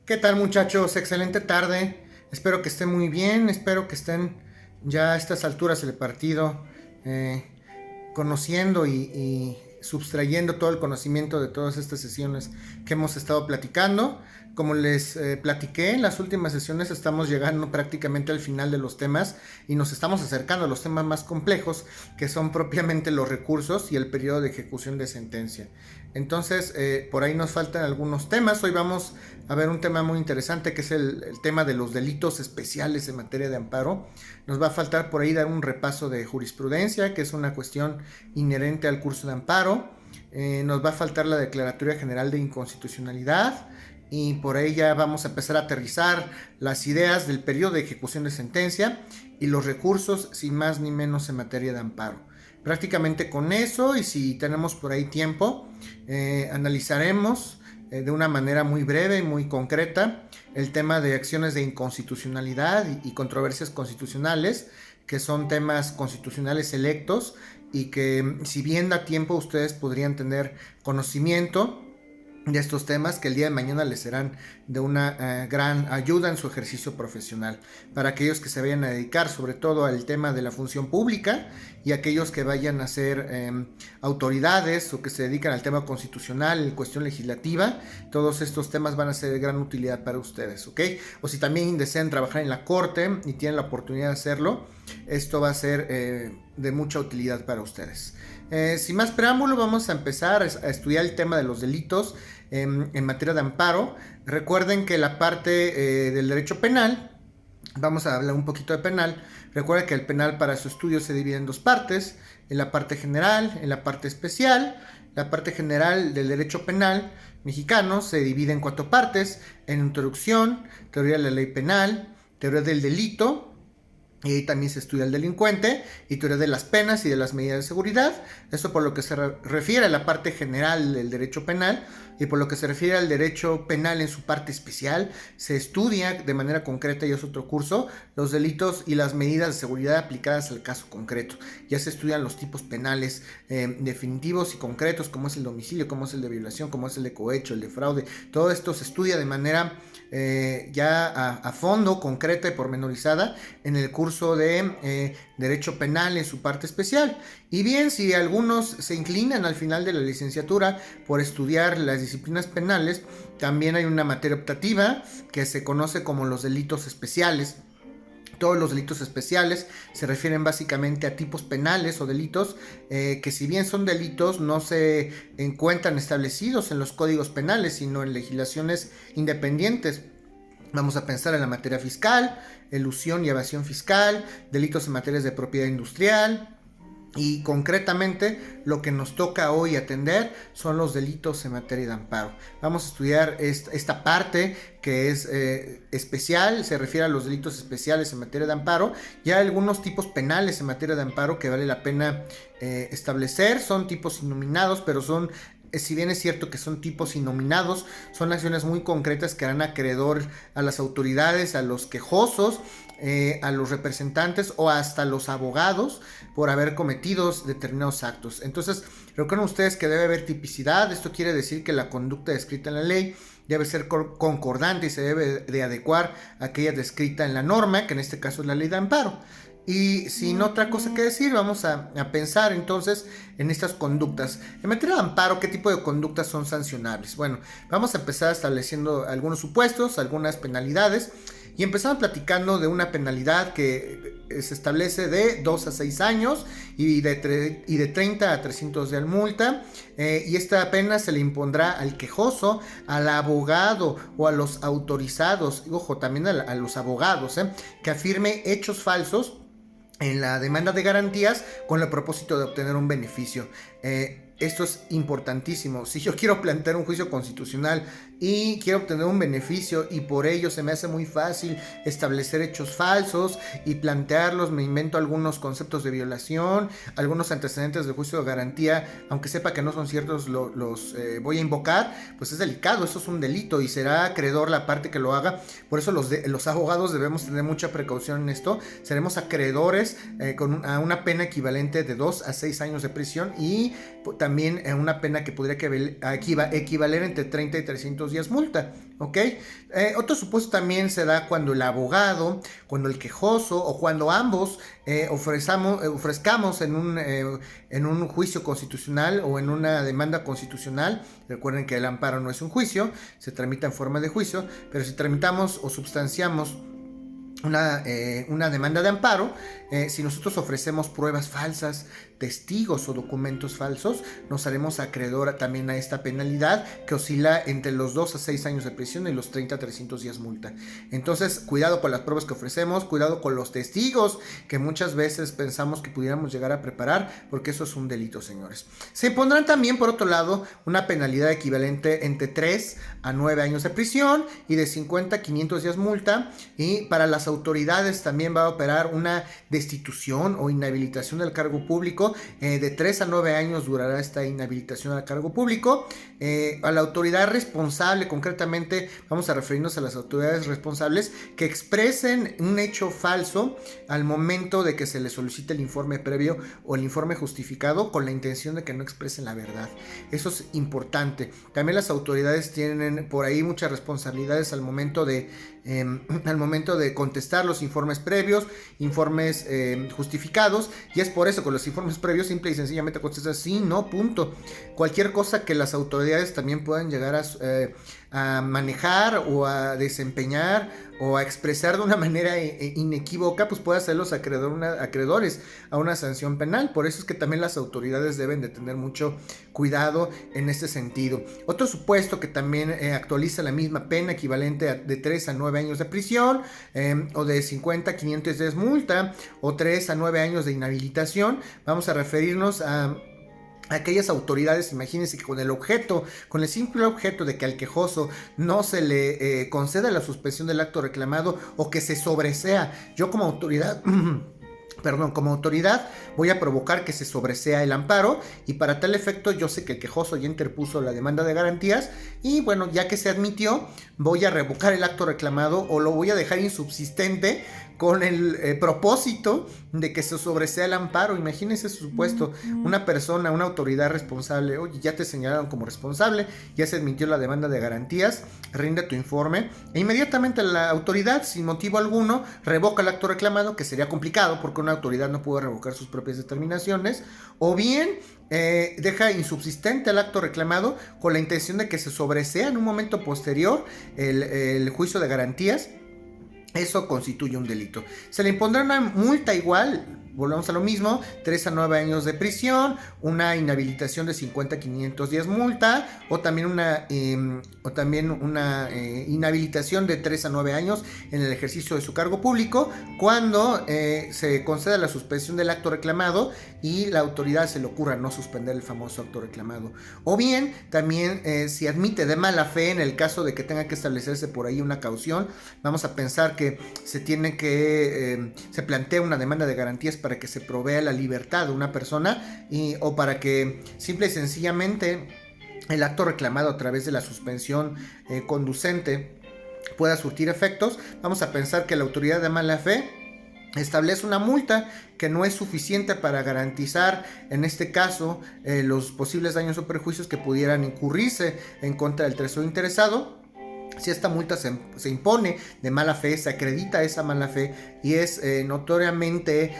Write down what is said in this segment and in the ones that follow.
¿Qué tal, muchachos? Excelente tarde. Espero que estén muy bien. Espero que estén ya a estas alturas del partido eh, conociendo y subtrayendo todo el conocimiento de todas estas sesiones que hemos estado platicando. Como les platiqué en las últimas sesiones, estamos llegando prácticamente al final de los temas y nos estamos acercando a los temas más complejos, que son propiamente los recursos y el periodo de ejecución de sentencia. Entonces, por ahí nos faltan algunos temas. Hoy vamos a ver un tema muy interesante, que es el tema de los delitos especiales en materia de amparo. Nos va a faltar por ahí dar un repaso de jurisprudencia, que es una cuestión inherente al curso de amparo. Nos va a faltar la declaratoria general de inconstitucionalidad, y por ahí ya vamos a empezar a aterrizar las ideas del periodo de ejecución de sentencia y los recursos, sin más ni menos, en materia de amparo. Prácticamente con eso, y si tenemos por ahí tiempo, analizaremos de una manera muy breve y muy concreta el tema de acciones de inconstitucionalidad y controversias constitucionales, que son temas constitucionales electos y que, si bien da tiempo, ustedes podrían tener conocimiento de estos temas que el día de mañana les serán de una gran ayuda en su ejercicio profesional. Para aquellos que se vayan a dedicar sobre todo al tema de la función pública y aquellos que vayan a ser autoridades o que se dedican al tema constitucional, en cuestión legislativa, todos estos temas van a ser de gran utilidad para ustedes, ¿ok? O si también desean trabajar en la corte y tienen la oportunidad de hacerlo, esto va a ser de mucha utilidad para ustedes. Sin más preámbulo, vamos a empezar a estudiar el tema de los delitos en materia de amparo. Recuerden que la parte del derecho penal, vamos a hablar un poquito de penal. Recuerden que el penal, para su estudio, se divide en dos partes: en la parte general, en la parte especial. La parte general del derecho penal mexicano se divide en cuatro partes: en introducción, teoría de la ley penal, teoría del delito, y ahí también se estudia el delincuente, y teoría de las penas y de las medidas de seguridad. Eso por lo que se refiere a la parte general del derecho penal. Y por lo que se refiere al derecho penal en su parte especial, se estudia de manera concreta, y es otro curso, los delitos y las medidas de seguridad aplicadas al caso concreto. Ya se estudian los tipos penales definitivos y concretos, como es el de homicidio, como es el de violación, como es el de cohecho, el de fraude. Todo esto se estudia de manera ya a fondo, concreta y pormenorizada en el curso de Derecho Penal en su parte especial. Y bien, si algunos se inclinan al final de la licenciatura por estudiar las disciplinas penales, también hay una materia optativa que se conoce como los delitos especiales. Todos los delitos especiales se refieren básicamente a tipos penales o delitos que, si bien son delitos, no se encuentran establecidos en los códigos penales, sino en legislaciones independientes. Vamos a pensar en la materia fiscal, elusión y evasión fiscal, delitos en materias de propiedad industrial. Y concretamente lo que nos toca hoy atender son los delitos en materia de amparo. Vamos a estudiar esta parte que es especial, se refiere a los delitos especiales en materia de amparo. Ya hay algunos tipos penales en materia de amparo que vale la pena establecer. Son tipos innominados, pero son, si bien es cierto que son tipos innominados, son acciones muy concretas que harán acreedor a las autoridades, a los quejosos, a los representantes o hasta los abogados por haber cometido determinados actos. Entonces, recuerden ustedes que debe haber tipicidad. Esto quiere decir que la conducta descrita en la ley debe ser concordante y se debe de adecuar a aquella descrita en la norma, que en este caso es la ley de amparo. Y sin otra cosa que decir, vamos a pensar entonces en estas conductas. En materia de amparo, ¿qué tipo de conductas son sancionables? Bueno, vamos a empezar estableciendo algunos supuestos, algunas penalidades. Y empezamos platicando de una penalidad que se establece de 2 a 6 años y de 30 a 300 de multa. Y esta pena se le impondrá al quejoso, al abogado o a los autorizados, ojo, también a los abogados, que afirme hechos falsos en la demanda de garantías con el propósito de obtener un beneficio. Esto es importantísimo. Si yo quiero plantear un juicio constitucional y quiero obtener un beneficio, y por ello se me hace muy fácil establecer hechos falsos y plantearlos, me invento algunos conceptos de violación, algunos antecedentes de juicio de garantía, aunque sepa que no son ciertos, los voy a invocar, pues es delicado. Eso es un delito y será acreedor la parte que lo haga. Por eso los abogados debemos tener mucha precaución en esto. Seremos acreedores a una pena equivalente de 2 a 6 años de prisión, y también una pena que podría equivaler entre 30 y 300 días multa, ¿ok? Otro supuesto también se da cuando el abogado, cuando el quejoso o cuando ambos ofrezcamos en un juicio constitucional o en una demanda constitucional. Recuerden que el amparo no es un juicio, se tramita en forma de juicio, pero si tramitamos o substanciamos una demanda de amparo, si nosotros ofrecemos pruebas falsas, testigos o documentos falsos, nos haremos acreedor también a esta penalidad que oscila entre los 2 a 6 años de prisión y los 30 a 300 días multa. Entonces, cuidado con las pruebas que ofrecemos, cuidado con los testigos que muchas veces pensamos que pudiéramos llegar a preparar, porque eso es un delito, señores. Se impondrán también, por otro lado, una penalidad equivalente entre 3 a 9 años de prisión y de 50 a 500 días multa, y para las autoridades también va a operar una destitución o inhabilitación del cargo público. De 3 a 9 años durará esta inhabilitación al cargo público. A la autoridad responsable, concretamente vamos a referirnos a las autoridades responsables que expresen un hecho falso al momento de que se les solicite el informe previo o el informe justificado con la intención de que no expresen la verdad. Eso es importante. También las autoridades tienen por ahí muchas responsabilidades al momento de contestar los informes previos, informes justificados, y es por eso que los informes previos simple y sencillamente contestan sí, no, punto. Cualquier cosa que las autoridades también puedan llegar a manejar o a desempeñar o a expresar de una manera inequívoca, pues puede hacerlos acreedores a una sanción penal. Por eso es que también las autoridades deben de tener mucho cuidado en este sentido. Otro supuesto que también actualiza la misma pena, equivalente de 3 a 9 años de prisión, o de 50 a 500 días multa, o 3 a 9 años de inhabilitación. Vamos a referirnos a aquellas autoridades, imagínense que con el simple objeto de que al quejoso no se le conceda la suspensión del acto reclamado o que se sobresea, yo como autoridad como autoridad voy a provocar que se sobresea el amparo, y para tal efecto yo sé que el quejoso ya interpuso la demanda de garantías, y bueno, ya que se admitió, voy a revocar el acto reclamado o lo voy a dejar insubsistente con el propósito de que se sobresea el amparo. Imagínense su supuesto, una persona, una autoridad responsable, oye, ya te señalaron como responsable, ya se admitió la demanda de garantías, rinde tu informe, e inmediatamente la autoridad, sin motivo alguno, revoca el acto reclamado, que sería complicado porque una autoridad no puede revocar sus propias determinaciones, o bien deja insubsistente el acto reclamado con la intención de que se sobresea en un momento posterior el juicio de garantías. Eso constituye un delito. Se le impondrá una multa igual, volvemos a lo mismo, 3 a 9 años de prisión, una inhabilitación de 50 a 500 días multa, o también una inhabilitación de 3 a 9 años en el ejercicio de su cargo público, cuando se conceda la suspensión del acto reclamado y la autoridad se le ocurra no suspender el famoso acto reclamado. O bien, también si admite de mala fe, en el caso de que tenga que establecerse por ahí una caución, vamos a pensar que se plantea una demanda de garantías para que se provea la libertad de una persona, o para que simple y sencillamente el acto reclamado a través de la suspensión conducente pueda surtir efectos. Vamos a pensar que la autoridad de mala fe establece una multa que no es suficiente para garantizar, en este caso, los posibles daños o perjuicios que pudieran incurrirse en contra del tercero interesado. Si esta multa se impone de mala fe, se acredita esa mala fe y es notoriamente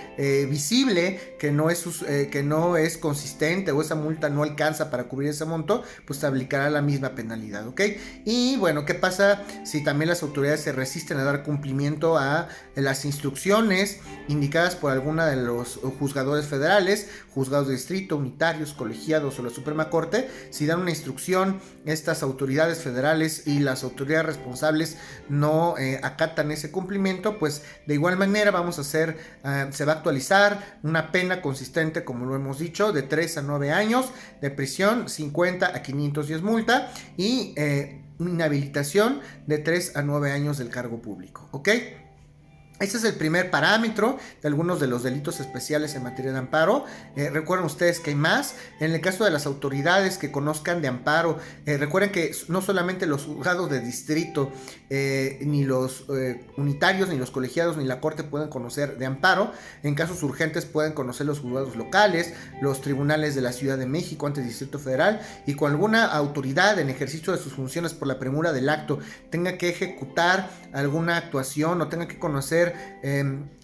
visible que no es consistente, o esa multa no alcanza para cubrir ese monto, pues se aplicará la misma penalidad, ¿ok? Y bueno, ¿qué pasa si también las autoridades se resisten a dar cumplimiento a las instrucciones indicadas por alguna de los juzgadores federales, juzgados de distrito, unitarios, colegiados o la Suprema Corte? Si dan una instrucción, estas autoridades federales y las autoridades responsables no acatan ese cumplimiento, pues de igual manera se va a actualizar una pena consistente, como lo hemos dicho, de 3 a 9 años de prisión, 50 a 500 días multa, y inhabilitación de 3 a 9 años del cargo público, ¿ok? Ese es el primer parámetro de algunos de los delitos especiales en materia de amparo. Recuerden ustedes que hay más. En el caso de las autoridades que conozcan de amparo, recuerden que no solamente los juzgados de distrito, ni los unitarios, ni los colegiados, ni la corte pueden conocer de amparo. En casos urgentes pueden conocer los juzgados locales, los tribunales de la Ciudad de México ante el Distrito Federal, y con alguna autoridad en ejercicio de sus funciones por la premura del acto tenga que ejecutar alguna actuación o tenga que conocer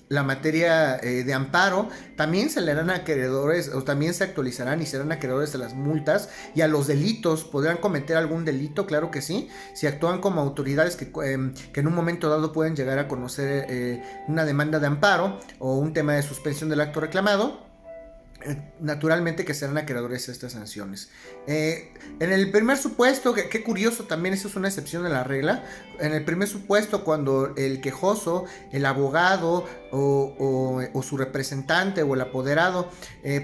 la materia de amparo, también se le harán acreedores, o también se actualizarán y serán acreedores a las multas y a los delitos. ¿Podrán cometer algún delito? Claro que sí, si actúan como autoridades que en un momento dado pueden llegar a conocer una demanda de amparo o un tema de suspensión del acto reclamado. Naturalmente que serán acreedores a estas sanciones. En el primer supuesto, qué curioso también, eso es una excepción de la regla. En el primer supuesto, cuando el quejoso, el abogado o su representante o el apoderado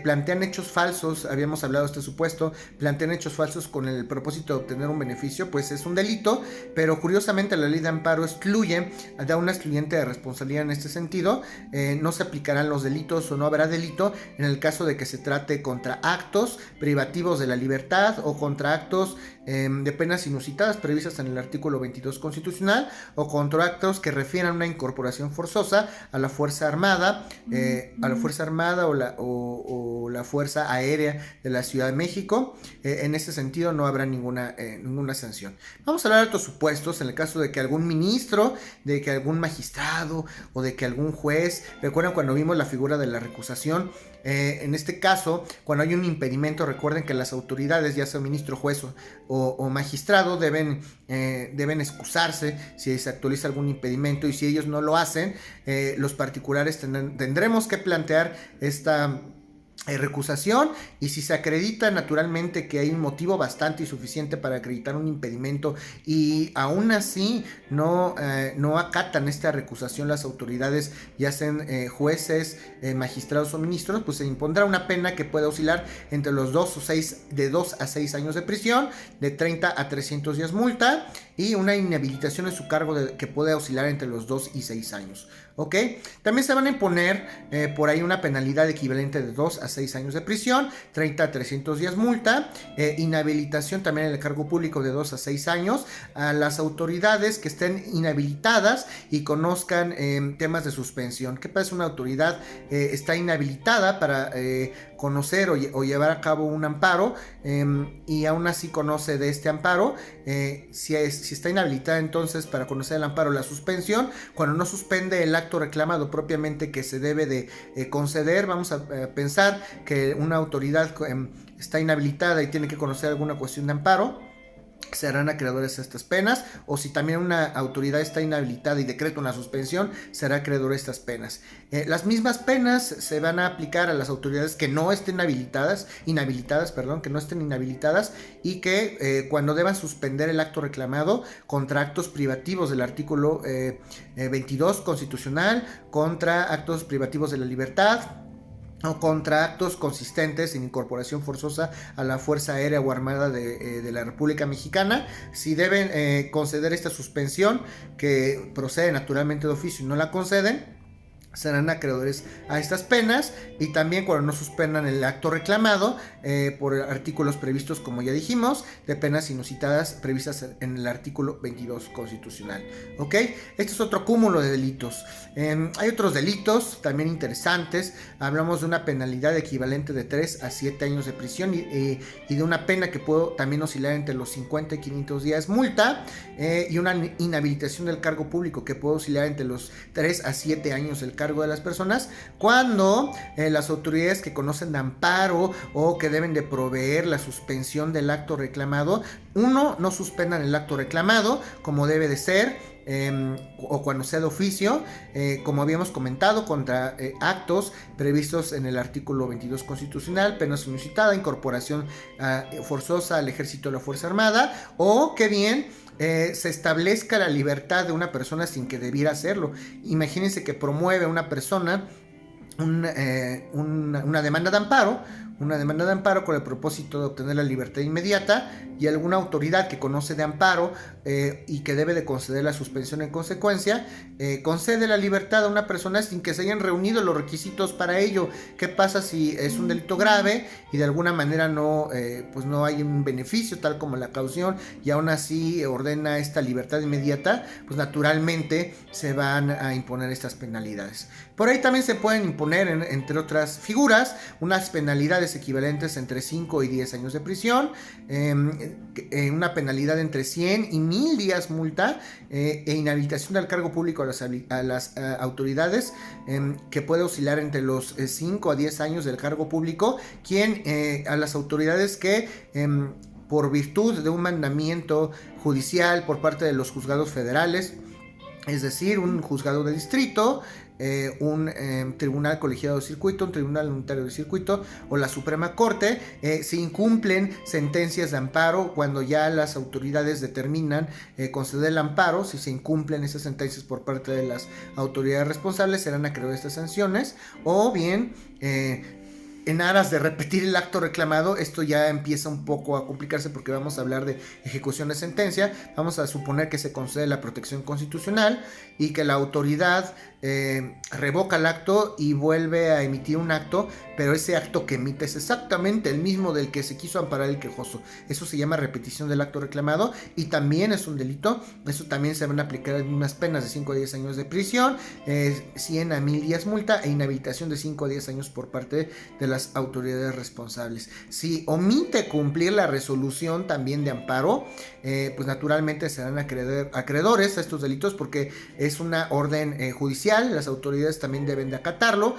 plantean hechos falsos, habíamos hablado de este supuesto, plantean hechos falsos con el propósito de obtener un beneficio, pues es un delito, pero curiosamente la ley de amparo da una excluyente de responsabilidad en este sentido. No se aplicarán los delitos o no habrá delito en el caso de que se trate contra actos privativos de la libertad o contra actos de penas inusitadas previstas en el artículo 22 constitucional, o contra actos que refieran a una incorporación forzosa a la Fuerza Armada, o la Fuerza Aérea de la Ciudad de México. En ese sentido no habrá ninguna sanción. Vamos a hablar de otros supuestos en el caso de que algún ministro, de que algún magistrado o de que algún juez, recuerdan cuando vimos la figura de la recusación, en este caso, cuando hay un impedimento, recuerden que las autoridades, ya sea ministro, juez o magistrado, deben excusarse si se actualiza algún impedimento, y si ellos no lo hacen, los particulares tendremos que plantear esta recusación, y si se acredita naturalmente que hay un motivo bastante y suficiente para acreditar un impedimento y aún así no acatan esta recusación las autoridades, ya sean jueces, magistrados o ministros, pues se impondrá una pena que puede oscilar entre los 2 a 6 años de prisión, de 30 a 300 días multa, y una inhabilitación en su cargo que puede oscilar entre los 2 y 6 años. ¿Ok? También se van a imponer por ahí una penalidad equivalente de 2 a 6 años de prisión, 30 a 300 días multa, inhabilitación también en el cargo público de 2 a 6 años a las autoridades que estén inhabilitadas y conozcan temas de suspensión. ¿Qué pasa si una autoridad está inhabilitada para conocer o llevar a cabo un amparo y aún así conoce de este amparo? Si está inhabilitada entonces para conocer el amparo, la suspensión, cuando no suspende el acto reclamado propiamente que se debe de conceder, vamos a pensar que una autoridad está inhabilitada y tiene que conocer alguna cuestión de amparo, serán acreedores a estas penas, o si también una autoridad está inhabilitada y decreta una suspensión, será acreedor a estas penas. Las mismas penas se van a aplicar a las autoridades que no estén inhabilitadas, y que cuando deban suspender el acto reclamado contra actos privativos del artículo 22 constitucional, contra actos privativos de la libertad, o contra actos consistentes en incorporación forzosa a la Fuerza Aérea o Armada de la República Mexicana. Si deben conceder esta suspensión, que procede naturalmente de oficio y no la conceden, serán acreedores a estas penas. Y también cuando no suspendan el acto reclamado por artículos previstos, como ya dijimos, de penas inusitadas previstas en el artículo 22 constitucional. ¿Ok? Este es otro cúmulo de delitos. Hay otros delitos también interesantes. Hablamos de una penalidad equivalente de 3 a 7 años de prisión y de una pena que puede también oscilar entre los 50 y 500 días multa, y una inhabilitación del cargo público que puede oscilar entre los 3 a 7 años del cargo de las personas, cuando las autoridades que conocen de amparo o que deben de proveer la suspensión del acto reclamado, no suspendan el acto reclamado como debe de ser, o cuando sea de oficio, como habíamos comentado, contra actos previstos en el artículo 22 constitucional, pena inusitada, incorporación forzosa al ejército de la Fuerza Armada, o que bien se establezca la libertad de una persona sin que debiera hacerlo. Imagínense que promueve una persona una demanda de amparo, con el propósito de obtener la libertad inmediata, y alguna autoridad que conoce de amparo y que debe de conceder la suspensión en consecuencia, concede la libertad a una persona sin que se hayan reunido los requisitos para ello. ¿Qué pasa si es un delito grave y de alguna manera pues no hay un beneficio tal como la caución, y aún así ordena esta libertad inmediata? Pues naturalmente se van a imponer estas penalidades. Por ahí también se pueden imponer, entre otras figuras, unas penalidades equivalentes entre 5 y 10 años de prisión, una penalidad entre 100 y 1000 días multa, e inhabilitación del cargo público a las autoridades, que puede oscilar entre los 5 a 10 años del cargo público, a las autoridades que por virtud de un mandamiento judicial por parte de los juzgados federales, es decir, un juzgado de distrito, un tribunal colegiado de circuito, un tribunal unitario de circuito o la Suprema Corte, se incumplen sentencias de amparo cuando ya las autoridades determinan conceder el amparo. Si se incumplen esas sentencias por parte de las autoridades responsables, serán acreedores de estas sanciones, o bien en aras de repetir el acto reclamado. Esto ya empieza un poco a complicarse porque vamos a hablar de ejecución de sentencia. Vamos a suponer que se concede la protección constitucional y que la autoridad revoca el acto y vuelve a emitir un acto, pero ese acto que emite es exactamente el mismo del que se quiso amparar el quejoso. Eso se llama repetición del acto reclamado y también es un delito. Eso también se van a aplicar unas penas de 5 a 10 años de prisión, 100 a 1000 días multa e inhabilitación de 5 a 10 años por parte de las autoridades responsables. Si omite cumplir la resolución también de amparo, pues naturalmente serán acreedores a estos delitos porque es una orden judicial. Las autoridades también deben de acatarlo,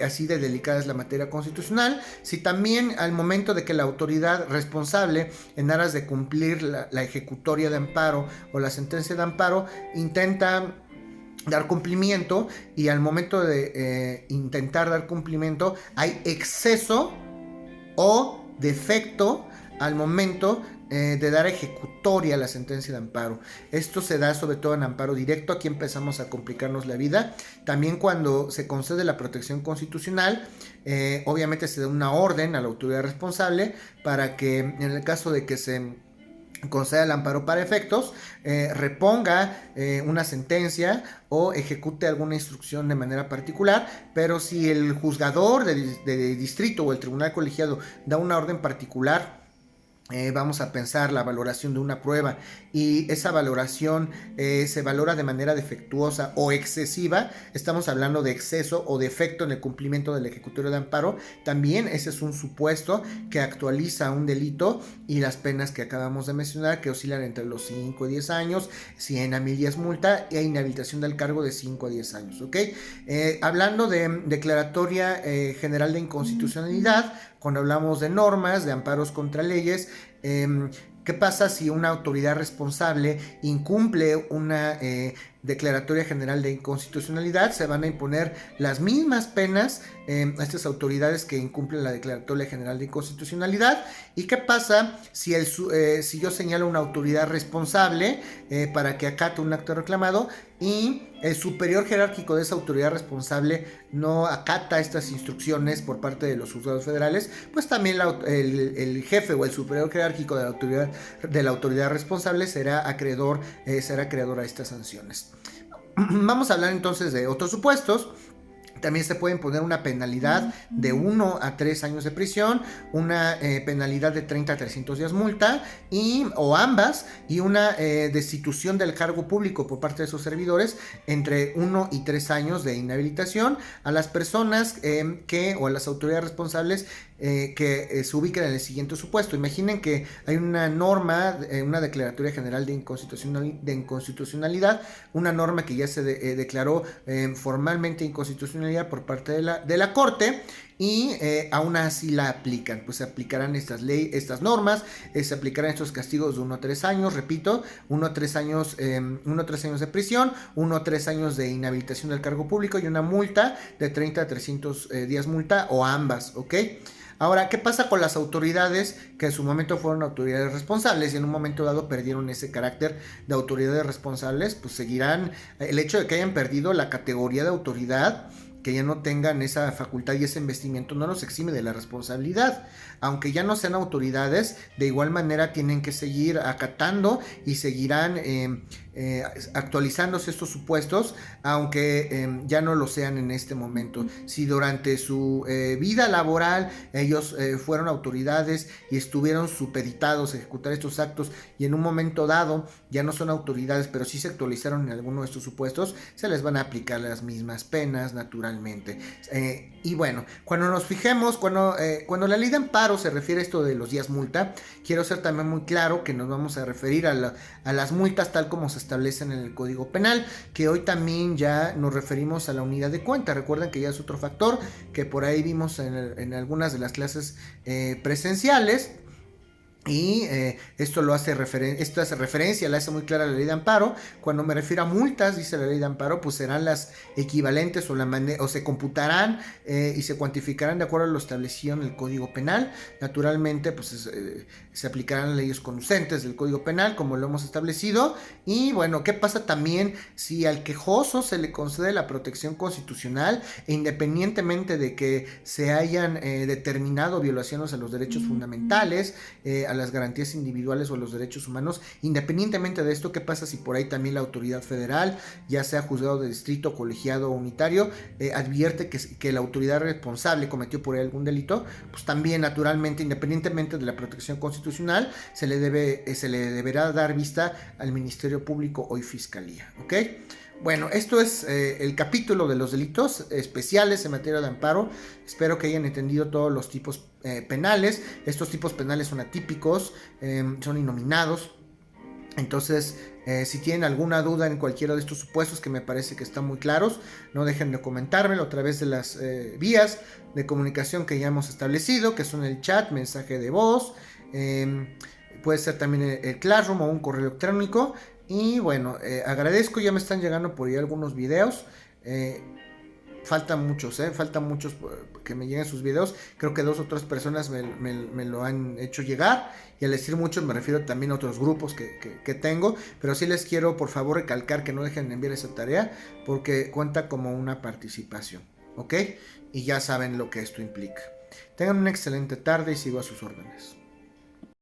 así de delicada es la materia constitucional. Si también al momento de que la autoridad responsable, en aras de cumplir la ejecutoria de amparo o la sentencia de amparo, intenta dar cumplimiento, y al momento de intentar dar cumplimiento hay exceso o defecto al momento de dar ejecutoria a la sentencia de amparo. Esto se da sobre todo en amparo directo. Aquí empezamos a complicarnos la vida. También cuando se concede la protección constitucional, obviamente se da una orden a la autoridad responsable para que, en el caso de que se conceda el amparo para efectos, reponga una sentencia o ejecute alguna instrucción de manera particular. Pero si el juzgador de distrito o el tribunal colegiado da una orden particular, vamos a pensar la valoración de una prueba y esa valoración se valora de manera defectuosa o excesiva, estamos hablando de exceso o defecto en el cumplimiento del ejecutorio de amparo. También ese es un supuesto que actualiza un delito, y las penas que acabamos de mencionar, que oscilan entre los 5 y 10 años, 100 a 1000 días multa e inhabilitación del cargo de 5 a 10 años. ¿Okay? Hablando de declaratoria general de inconstitucionalidad, cuando hablamos de normas, de amparos contra leyes, ¿qué pasa si una autoridad responsable incumple una declaratoria general de inconstitucionalidad? Se van a imponer las mismas penas a estas autoridades que incumplen la declaratoria general de inconstitucionalidad. ¿Y qué pasa si yo señalo una autoridad responsable para que acate un acto reclamado y el superior jerárquico de esa autoridad responsable no acata estas instrucciones por parte de los juzgados federales? Pues también el jefe o el superior jerárquico de la autoridad responsable será acreedor a estas sanciones. Vamos a hablar entonces de otros supuestos. También se puede imponer una penalidad de 1 a 3 años de prisión, una penalidad de 30 a 300 días multa, o ambas, y una destitución del cargo público por parte de sus servidores entre 1 y 3 años de inhabilitación a las personas o a las autoridades responsables que se ubiquen en el siguiente supuesto. Imaginen que hay una norma, una declaratoria general de inconstitucionalidad, una norma que ya se declaró formalmente inconstitucionalidad por parte de la Corte, y aún así la aplican. Pues se aplicarán estas normas, se aplicarán estos castigos de 1 a 3 años, repito, 1 a 3 años de prisión, 1 a 3 años de inhabilitación del cargo público y una multa de 30 a 300 días multa, o ambas, ¿ok? Ahora, ¿qué pasa con las autoridades que en su momento fueron autoridades responsables y en un momento dado perdieron ese carácter de autoridades responsables? Pues seguirán, el hecho de que hayan perdido la categoría de autoridad que ya no tengan esa facultad y ese investimiento no los exime de la responsabilidad. Aunque ya no sean autoridades, de igual manera tienen que seguir acatando y seguirán actualizándose estos supuestos, aunque ya no lo sean en este momento. Si durante su vida laboral ellos fueron autoridades y estuvieron supeditados a ejecutar estos actos y en un momento dado ya no son autoridades, pero sí se actualizaron en alguno de estos supuestos, se les van a aplicar las mismas penas naturalmente. Y bueno, cuando nos fijemos, cuando la ley de amparo se refiere a esto de los días multa, quiero ser también muy claro que nos vamos a referir a las multas tal como se establecen en el Código Penal, que hoy también ya nos referimos a la unidad de cuenta. Recuerden que ya es otro factor que por ahí vimos en algunas de las clases presenciales. Y esto hace referencia, la hace muy clara la ley de amparo. Cuando me refiero a multas, dice la ley de amparo, pues serán las equivalentes o se computarán y se cuantificarán de acuerdo a lo establecido en el Código Penal. Naturalmente, pues se aplicarán las leyes conducentes del Código Penal, como lo hemos establecido. Y bueno, ¿qué pasa también si al quejoso se le concede la protección constitucional, e independientemente de que se hayan determinado violaciones a los derechos fundamentales, a las garantías individuales o a los derechos humanos? Independientemente de esto, ¿qué pasa si por ahí también la autoridad federal, ya sea juzgado de distrito, colegiado o unitario, advierte que la autoridad responsable cometió por ahí algún delito? Pues también naturalmente, independientemente de la protección constitucional, se le deberá dar vista al Ministerio Público o Fiscalía, ¿ok? Bueno, esto es el capítulo de los delitos especiales en materia de amparo. Espero que hayan entendido todos los tipos penales. Estos tipos penales son atípicos, son innominados. Entonces, si tienen alguna duda en cualquiera de estos supuestos, que me parece que están muy claros, no dejen de comentármelo a través de las vías de comunicación que ya hemos establecido, que son el chat, mensaje de voz, puede ser también el Classroom o un correo electrónico. Y bueno, agradezco, ya me están llegando por ahí algunos videos. Faltan muchos que me lleguen sus videos. Creo que 2 o 3 personas me lo han hecho llegar. Y al decir muchos me refiero también a otros grupos que tengo. Pero sí les quiero por favor recalcar que no dejen de enviar esa tarea, porque cuenta como una participación, ¿ok? Y ya saben lo que esto implica. Tengan una excelente tarde y sigo a sus órdenes.